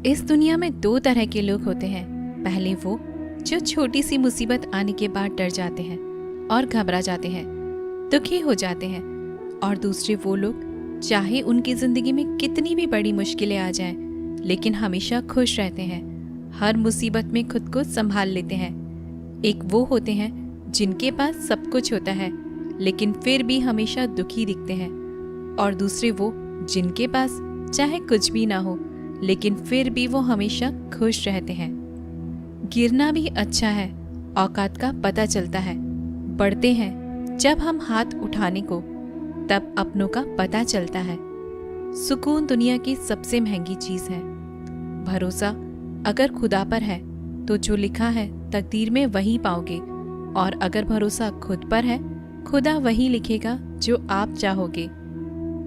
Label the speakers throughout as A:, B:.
A: इस दुनिया में दो तरह के लोग होते हैं। पहले वो जो छोटी सी मुसीबत आने के बाद डर जाते हैं और घबरा जाते हैं, दुखी हो जाते हैं। और दूसरे वो लोग चाहे उनकी जिंदगी में कितनी भी बड़ी मुश्किलें आ जाएं, लेकिन हमेशा खुश रहते हैं, हर मुसीबत में खुद को संभाल लेते हैं। एक वो होते हैं जिनके पास सब कुछ होता है लेकिन फिर भी हमेशा दुखी दिखते हैं, और दूसरे वो जिनके पास चाहे कुछ भी ना हो लेकिन फिर भी वो हमेशा खुश रहते हैं। गिरना भी अच्छा है, औकात का पता चलता है। बढ़ते हैं जब हम हाथ उठाने को, तब अपनों का पता चलता है। सुकून दुनिया की सबसे महंगी चीज है। भरोसा अगर खुदा पर है तो जो लिखा है तकदीर में वही पाओगे, और अगर भरोसा खुद पर है, खुदा वही लिखेगा जो आप चाहोगे।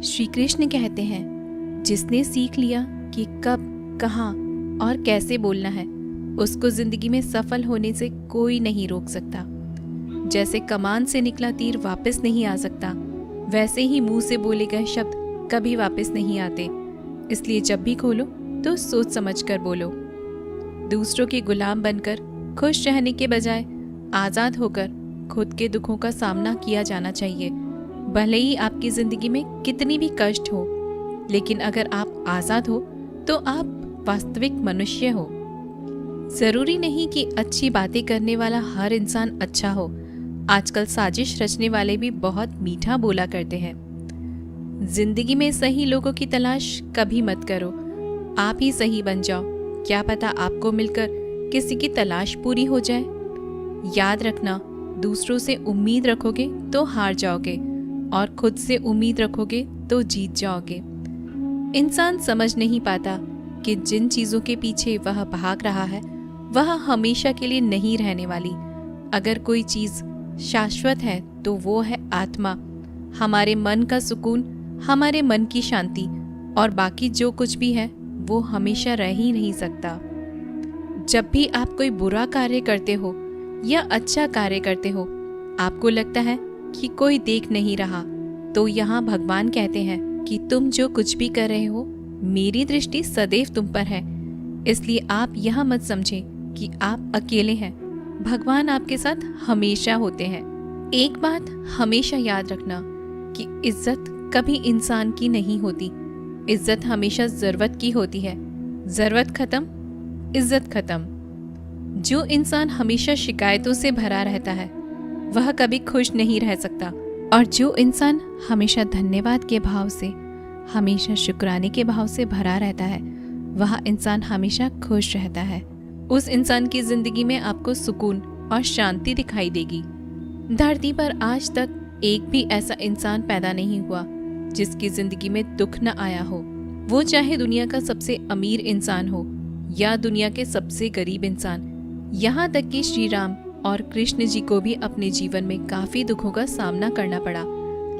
A: श्री कृष्ण कहते हैं, जिसने सीख लिया कि कब, कहाँ और कैसे बोलना है, उसको जिंदगी में सफल होने से कोई नहीं रोक सकता। जैसे कमान से निकला तीर वापस नहीं आ सकता, वैसे ही मुंह से बोले गए शब्द कभी वापस नहीं आते। इसलिए जब भी खोलो तो सोच समझ कर बोलो। दूसरों के गुलाम बनकर खुश रहने के बजाय आजाद होकर खुद के दुखों का सामना किया जाना चाहिए। भले ही आपकी जिंदगी में कितनी भी कष्ट हो, लेकिन अगर आप आजाद हो तो आप वास्तविक मनुष्य हो। जरूरी नहीं कि अच्छी बातें करने वाला हर इंसान अच्छा हो। आजकल साजिश रचने वाले भी बहुत मीठा बोला करते हैं। जिंदगी में सही लोगों की तलाश कभी मत करो, आप ही सही बन जाओ। क्या पता आपको मिलकर किसी की तलाश पूरी हो जाए। याद रखना, दूसरों से उम्मीद रखोगे तो हार जाओगे, और खुद से उम्मीद रखोगे तो जीत जाओगे। इंसान समझ नहीं पाता कि जिन चीजों के पीछे वह भाग रहा है वह हमेशा के लिए नहीं रहने वाली। अगर कोई चीज शाश्वत है तो वो है आत्मा, हमारे मन का सुकून, हमारे मन की शांति, और बाकी जो कुछ भी है वो हमेशा रह ही नहीं सकता। जब भी आप कोई बुरा कार्य करते हो या अच्छा कार्य करते हो, आपको लगता है कि कोई देख नहीं रहा, तो यहाँ भगवान कहते हैं कि तुम जो कुछ भी कर रहे हो, मेरी दृष्टि सदैव तुम पर है। इसलिए आप यह मत समझें कि आप अकेले हैं, भगवान आपके साथ हमेशा होते हैं। एक बात हमेशा याद रखना कि इज्जत कभी इंसान की नहीं होती। इज्जत हमेशा जरूरत की होती है। जरूरत खत्म, इज्जत खत्म। जो इंसान हमेशा शिकायतों से भरा रहता है वह कभी खुश नहीं रह सकता, और जो इंसान हमेशा धन्यवाद के भाव से, हमेशा शुक्राने के भाव से भरा रहता है, वह इंसान हमेशा खुश रहता है। उस इंसान की जिंदगी में आपको सुकून और शांति दिखाई देगी। धरती पर आज तक एक भी ऐसा इंसान पैदा नहीं हुआ जिसकी जिंदगी में दुख न आया हो। वो चाहे दुनिया का सबसे अमीर इंसान हो या दुनिया के सबसे गरीब इंसान। यहाँ तक कि श्री राम और कृष्ण जी को भी अपने जीवन में काफी दुखों का सामना करना पड़ा,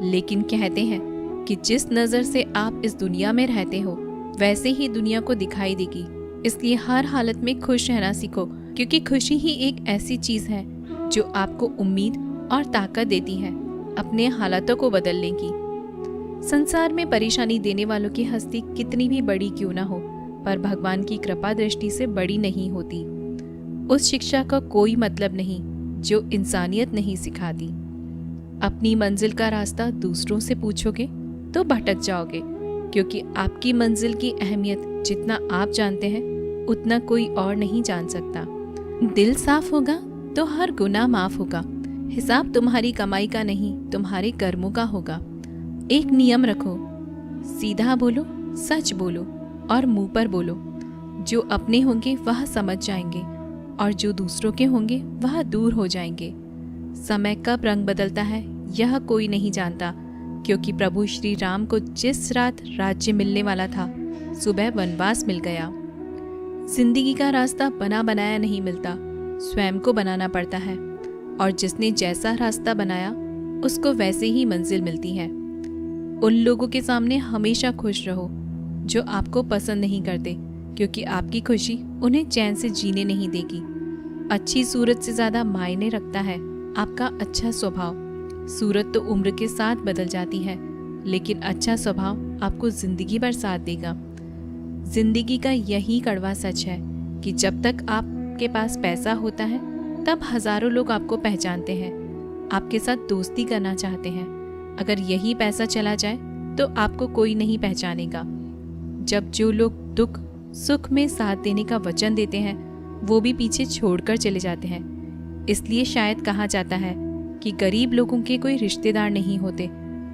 A: लेकिन कहते हैं कि जिस नजर से आप इस दुनिया में रहते हो वैसे ही दुनिया को दिखाई देगी। इसलिए हर हालत में खुश रहना सीखो, क्योंकि खुशी ही एक ऐसी चीज है जो आपको उम्मीद और ताकत देती है अपने हालातों को बदलने की। संसार में परेशानी देने वालों की हस्ती कितनी भी बड़ी क्यों ना हो, पर भगवान की कृपा दृष्टि से बड़ी नहीं होती। उस शिक्षा का कोई मतलब नहीं जो इंसानियत नहीं सिखाती। अपनी मंजिल का रास्ता दूसरों से पूछोगे तो भटक जाओगे, क्योंकि आपकी मंजिल की अहमियत जितना आप जानते हैं उतना कोई और नहीं जान सकता। दिल साफ होगा तो हर गुनाह माफ होगा। हिसाब तुम्हारी कमाई का नहीं, तुम्हारे कर्मों का होगा। एक नियम रखो, सीधा बोलो, सच बोलो और मुंह पर बोलो। जो अपने होंगे वह समझ जाएंगे, और जो दूसरों के होंगे वह दूर हो जाएंगे। समय कब रंग बदलता है यह कोई नहीं जानता, क्योंकि प्रभु श्री राम को जिस रात राज्य मिलने वाला था, सुबह वनवास मिल गया। जिंदगी का रास्ता बना बनाया नहीं मिलता, स्वयं को बनाना पड़ता है, और जिसने जैसा रास्ता बनाया उसको वैसे ही मंजिल मिलती है। उन लोगों के सामने हमेशा खुश रहो जो आपको पसंद नहीं करते, क्योंकि आपकी खुशी उन्हें चैन से जीने नहीं देगी। अच्छी सूरत से ज्यादा मायने रखता है आपका अच्छा स्वभाव। सूरत तो उम्र के साथ बदल जाती है, लेकिन अच्छा स्वभाव आपको जिंदगी भर साथ देगा। जिंदगी का यही कड़वा सच है कि जब तक आपके पास पैसा होता है तब हजारों लोग आपको पहचानते हैं, आपके साथ दोस्ती करना चाहते हैं। अगर यही पैसा चला जाए तो आपको कोई नहीं पहचानेगा। जब जो लोग दुख सुख में साथ देने का वचन देते हैं वो भी पीछे छोड़कर चले जाते हैं। इसलिए शायद कहा जाता है कि गरीब लोगों के कोई रिश्तेदार नहीं होते,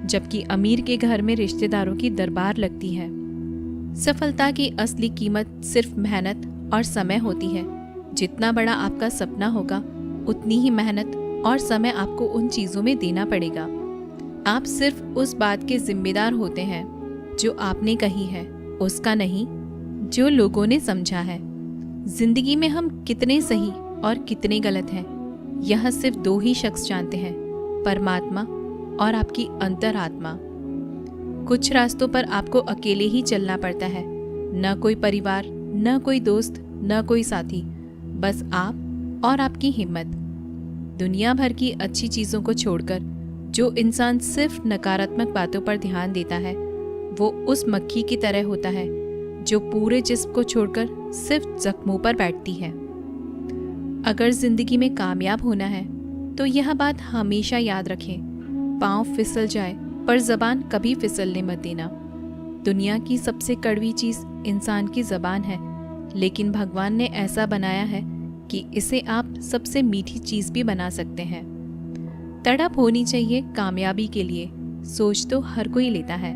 A: जबकि अमीर के घर में रिश्तेदारों की दरबार लगती है। सफलता की असली कीमत सिर्फ मेहनत और समय होती है। जितना बड़ा आपका सपना होगा उतनी ही मेहनत और समय आपको उन चीज़ों में देना पड़ेगा। आप सिर्फ उस बात के जिम्मेदार होते हैं जो आपने कही है, उसका नहीं जो लोगों ने समझा है। जिंदगी में हम कितने सही और कितने गलत हैं यह सिर्फ दो ही शख्स जानते हैं, परमात्मा और आपकी अंतरात्मा। कुछ रास्तों पर आपको अकेले ही चलना पड़ता है, न कोई परिवार, न कोई दोस्त, न कोई साथी, बस आप और आपकी हिम्मत। दुनिया भर की अच्छी चीज़ों को छोड़कर जो इंसान सिर्फ नकारात्मक बातों पर ध्यान देता है वो उस मक्खी की तरह होता है जो पूरे जिस्म को छोड़कर सिर्फ जख्मों पर बैठती है। अगर जिंदगी में कामयाब होना है तो यह बात हमेशा याद रखें, पाँव फिसल जाए पर जबान कभी फिसलने मत देना। दुनिया की सबसे कड़वी चीज़ इंसान की जबान है, लेकिन भगवान ने ऐसा बनाया है कि इसे आप सबसे मीठी चीज़ भी बना सकते हैं। तड़प होनी चाहिए कामयाबी के लिए, सोच तो हर कोई लेता है।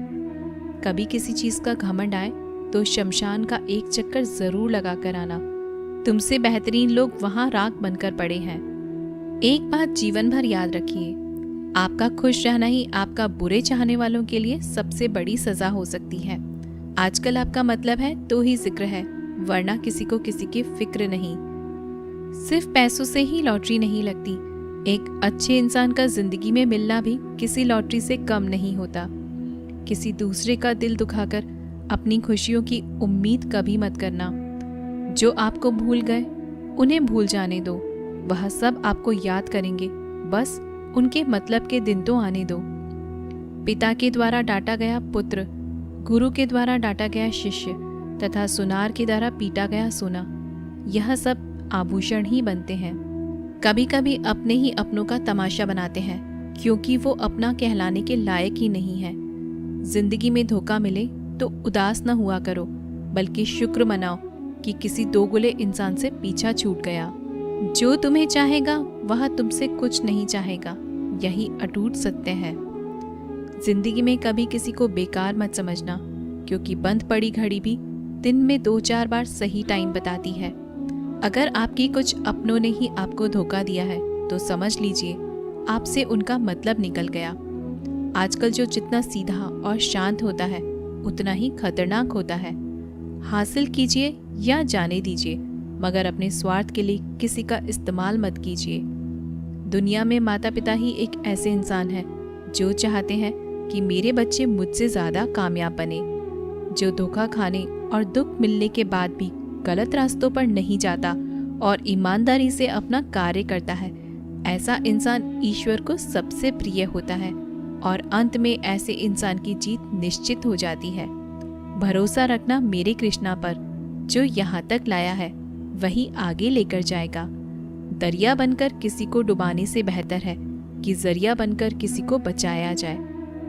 A: कभी किसी चीज़ का घमंड आए तो शमशान का एक चक्कर ज़रूर लगा कर आना। तुमसे बेहतरीन लोग वहाँ राख बनकर पड़े हैं। एक बात जीवन भर याद रखिए, आपका खुश रहना ही आपका बुरे चाहने वालों के लिए सबसे बड़ी सज़ा हो सकती है। आजकल आपका मतलब है तो ही जिक्र है, वरना किसी को किसी की फिक्र नहीं। सिर्फ पैसों से ही लॉटरी नहीं लगती, एक अच्छे इंसान का जिंदगी में मिलना भी किसी लॉटरी से कम नहीं होता। किसी दूसरे का दिल दुखाकर अपनी खुशियों की उम्मीद कभी मत करना। जो आपको भूल गए उन्हें भूल जाने दो, वह सब आपको याद करेंगे, बस उनके मतलब के दिन तो आने दो। पिता के द्वारा डांटा गया पुत्र, गुरु के द्वारा डांटा गया शिष्य तथा सुनार के द्वारा पीटा गया सोना, यह सब आभूषण ही बनते हैं। कभी कभी अपने ही अपनों का तमाशा बनाते हैं क्योंकि वो अपना कहलाने के लायक ही नहीं है। जिंदगी में धोखा मिले तो उदास न हुआ करो, बल्कि शुक्र मनाओ कि किसी दोगुले इंसान से पीछा छूट गया। जो तुम्हें चाहेगा वह तुमसे कुछ नहीं चाहेगा, यही अटूट सत्य है। जिंदगी में कभी किसी को बेकार मत समझना, क्योंकि बंद पड़ी घड़ी भी दिन में 2-4 बार सही टाइम बताती है। अगर आपकी कुछ अपनों ने ही आपको धोखा दिया है तो समझ लीजिए आपसे उनका मतलब निकल गया। आजकल जो जितना सीधा और शांत होता है उतना ही खतरनाक होता है। हासिल कीजिए या जाने दीजिए, मगर अपने स्वार्थ के लिए किसी का इस्तेमाल मत कीजिए। दुनिया में माता पिता ही एक ऐसे इंसान हैं जो चाहते हैं कि मेरे बच्चे मुझसे ज़्यादा कामयाब बने। जो धोखा खाने और दुख मिलने के बाद भी गलत रास्तों पर नहीं जाता और ईमानदारी से अपना कार्य करता है, ऐसा इंसान ईश्वर को सबसे प्रिय होता है और अंत में ऐसे इंसान की जीत निश्चित हो जाती है। भरोसा रखना मेरे कृष्णा पर, जो यहाँ तक लाया है वही आगे लेकर जाएगा। दरिया बनकर किसी को डुबाने से बेहतर है कि जरिया बनकर किसी को बचाया जाए।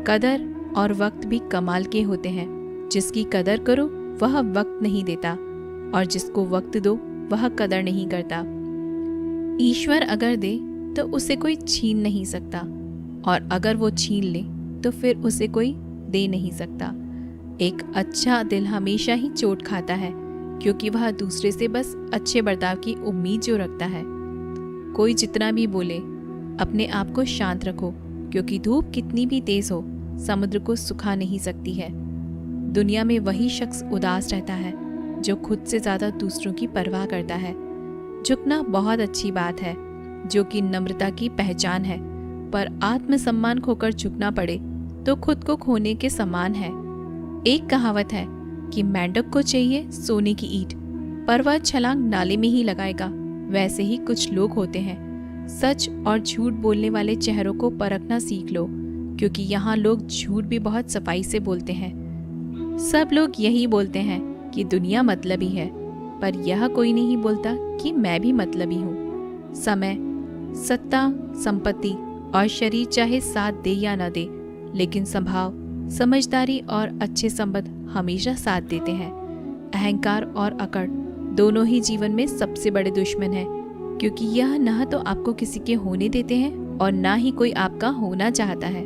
A: कदर और वक्त भी कमाल के होते हैं। जिसकी कदर करो वह वक्त नहीं देता, और जिसको वक्त दो वह कदर नहीं करता। ईश्वर अगर दे तो उसे कोई छीन नहीं सकता, और अगर वो छीन ले तो फिर उसे कोई दे नहीं सकता। एक अच्छा दिल हमेशा ही चोट खाता है, क्योंकि वह दूसरे से बस अच्छे बर्ताव की उम्मीद जो रखता है। कोई जितना भी बोले, अपने आप को शांत रखो, क्योंकि धूप कितनी भी तेज हो समुद्र को सुखा नहीं सकती है। दुनिया में वही शख्स उदास रहता है जो खुद से ज़्यादा दूसरों की परवाह करता है। झुकना बहुत अच्छी बात है, जो कि नम्रता की पहचान है, पर आत्मसम्मान खोकर झुकना पड़े तो खुद को खोने के समान है। एक कहावत है कि मेंढक को चाहिए सोने की ईंट, पर वह छलांग नाले में ही लगाएगा। वैसे ही कुछ लोग होते हैं। सच और झूठ बोलने वाले चेहरों को परखना सीख लो, क्योंकि यहाँ लोग झूठ भी बहुत सफाई से बोलते हैं। सब लोग यही बोलते हैं कि कि दुनिया मतलबी है, पर यह कोई नहीं बोलता कि मैं भी मतलबी हूँ। समय, सत्ता, संपत्ति और शरीर चाहे साथ दे या न दे, लेकिन स्वभाव, समझदारी और अच्छे संबंध हमेशा साथ देते हैं। अहंकार और अकड़ दोनों ही जीवन में सबसे बड़े दुश्मन हैं, क्योंकि यह न तो आपको किसी के होने देते हैं और ना ही कोई आपका होना चाहता है।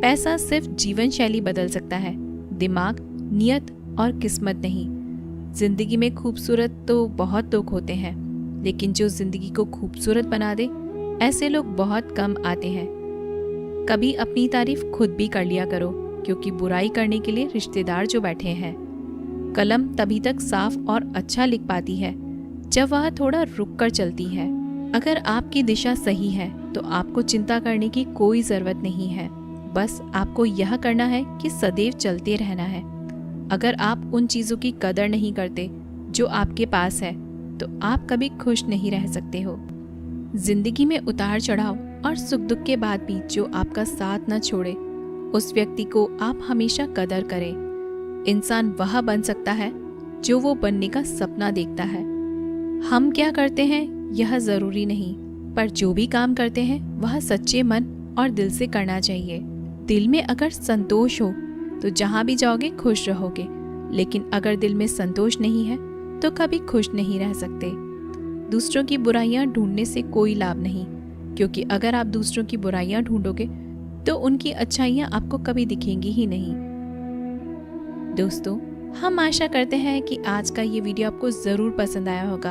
A: पैसा सिर्फ जीवन शैली बदल सकता है, दिमाग, नियत और किस्मत नहीं। जिंदगी में खूबसूरत तो बहुत लोग होते हैं, लेकिन जो जिंदगी को खूबसूरत बना दे, ऐसे लोग बहुत कम आते हैं। कभी अपनी तारीफ खुद भी कर लिया करो, क्योंकि बुराई करने के लिए रिश्तेदार जो बैठे हैं। कलम तभी तक साफ और अच्छा लिख पाती है जब वह थोड़ा रुक कर चलती है। अगर आपकी दिशा सही है तो आपको चिंता करने की कोई जरूरत नहीं है। बस आपको यह करना है कि सदैव चलते रहना है। अगर आप उन चीज़ों की कदर नहीं करते जो आपके पास है, तो आप कभी खुश नहीं रह सकते हो। जिंदगी में उतार चढ़ाव और सुख दुख के बाद भी जो आपका साथ न छोड़े, उस व्यक्ति को आप हमेशा कदर करें। इंसान वह बन सकता है जो वो बनने का सपना देखता है। हम क्या करते हैं यह जरूरी नहीं, पर जो भी काम करते हैं वह सच्चे मन और दिल से करना चाहिए। दिल में अगर संतोष हो तो जहाँ भी जाओगे खुश रहोगे, लेकिन अगर दिल में संतोष नहीं है तो कभी खुश नहीं रह सकते। दूसरों की बुराइयां ढूंढने से कोई लाभ नहीं, क्योंकि अगर आप दूसरों की बुराइयां ढूंढोगे तो उनकी अच्छाइयां आपको कभी दिखेंगी ही नहीं। दोस्तों, हम आशा करते हैं कि आज का ये वीडियो आपको ज़रूर पसंद आया होगा।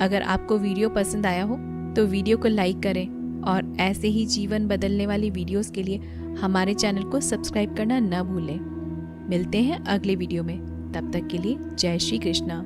A: अगर आपको वीडियो पसंद आया हो तो वीडियो को लाइक करें और ऐसे ही जीवन बदलने वाली वीडियोस के लिए हमारे चैनल को सब्सक्राइब करना न भूलें। मिलते हैं अगले वीडियो में, तब तक के लिए जय श्री कृष्णा।